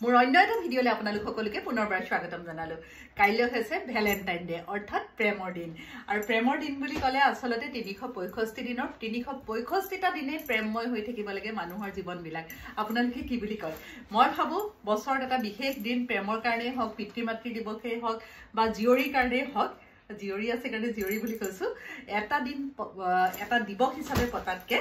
মোৰ অন্য এটা ভিডিঅ'লে আপোনালোক সকলোকে পুনৰবাৰ স্বাগতম জনালো। কাইলৈ হৈছে ভ্যালেন্টাইন ডে অৰ্থাৎ প্ৰেমৰ দিন। আৰু প্ৰেমৰ দিন বুলি ক'লে আচলতে 365 দিনৰ 365টা দিনে প্ৰেমময় হৈ থাকিব লাগে মানুহৰ জীৱনবিলাক। আপোনালোকে কি বুলি কয়? মই ভাবো বছৰত এটা বিশেষ দিন প্ৰেমৰ কাৰণেই হওক, পিতৃ মাতৃ দিৱসেই হওক বা জীয়ৰীৰ কাৰণেই হওক, জীয়ৰী আছে কাৰণে জীয়ৰী বুলি কৈছো, এটা দিন এটা দিৱস হিচাপে পতাতকে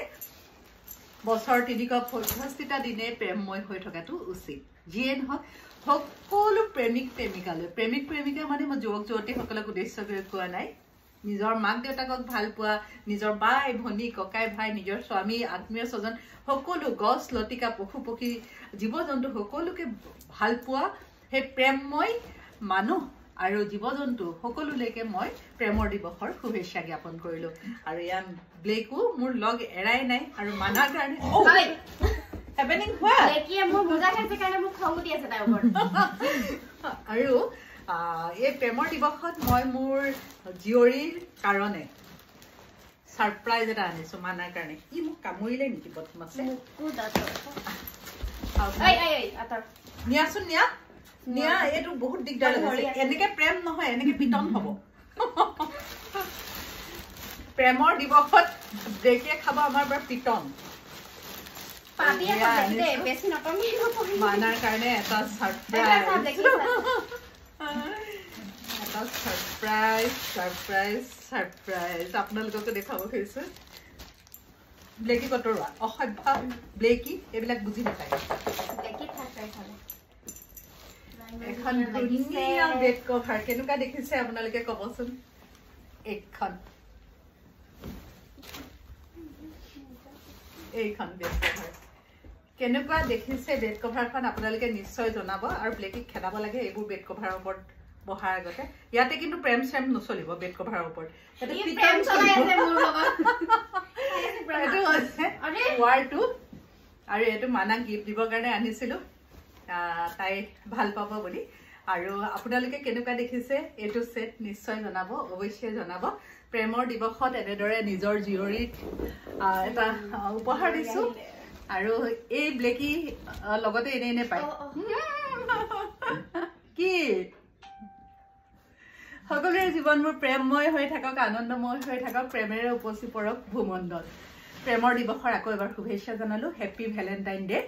বছৰ 365টা দিনে প্ৰেমময় হৈ থকাটো উচিত। যিয়ে নহওক সকলো প্ৰেমিক প্ৰেমিকালৈ, প্ৰেমিক প্ৰেমিকা মানে মই যুৱক যুৱতীসকলক উদ্দেশ্য কৰি কোৱা নাই, নিজৰ মাক দেউতাকক ভাল পোৱা, নিজৰ বাই ভনী ককাই ভাই, নিজৰ স্বামী আত্মীয় স্বজন সকলো, গছ লতিকা পশু পক্ষী জীৱ জন্তু সকলোকে ভাল পোৱা সেই প্ৰেমময় মানুহ আৰু জীৱ জন্তু সকলোলৈকে মই প্ৰেমৰ দিৱসৰ শুভেচ্ছা জ্ঞাপন কৰিলো। আৰু ইয়াৰ ব্লেকো মোৰ লগ এৰাই নাই আৰু মানাৰ কাৰণে হেপেনিং হোৱা লেকিয়ে মোৰ মজা খাইছে কাৰণে মোক খং উঠি আছে তাৰ ওপৰত। আৰু এই প্ৰেমৰ দিৱসত মই মোৰ জীয়ৰীৰ কাৰণে সাৰপ্ৰাইজ এটা আনিছো মানাৰ কাৰণে। ই মোক কামুৰিলে নেকি বদমাছে? নিয়াচোন নিয়া নিয়া, এইটো বহুত দিগদাৰ হৈছে। এনেকে প্ৰেম নহয়, এনেকে পিটন হব। প্ৰেমৰ দিৱসত ব্ৰেকে খাব আমাৰ পৰা পিটন। মানাৰ কাৰণে এটা ছাৰপ্ৰাইজ আপোনালোককে দেখাব খুজিছো। ব্লেকি কটৰুৱা অসভ্য ব্লেকি এইবিলাক বুজি নাপায়। এখন ধুনীয়া বেড কভাৰ কেনেকুৱা দেখিছে আপোনালোকে কবচোন। এইখন বেড কভাৰ কেনেকুৱা দেখিছে বেড কভাৰখন আপোনালোকে নিশ্চয় জনাব। আৰু ব্লেকিক খেদাব লাগে এইবোৰ বেড কভাৰৰ ওপৰত বহাৰ আগতে। ইয়াতে কিন্তু প্ৰেম চেম নচলিব বেড কভাৰৰ ওপৰত। আৰু এইটো মানাক গিফ্ট দিবৰ কাৰণে আনিছিলো, তাই ভাল পাব বুলি। আৰু আপোনালোকে কেনেকুৱা দেখিছে এইটো সেট নিশ্চয় জনাব, অৱশ্যে জনাব। প্ৰেমৰ দিৱসত এনেদৰে নিজৰ জীয়ৰীক এটা উপহাৰ দিছো। আৰু এই ব্লেকি লগতে এনে এনে পায় কি সকলোৰে জীৱনবোৰ প্ৰেমময় হৈ থাকক, আনন্দময় হৈ থাকক, প্ৰেমেৰে উপচি পৰক ভূমণ্ডল। প্ৰেমৰ দিৱসৰ আকৌ এবাৰ শুভেচ্ছা জনালো। Happy Valentine day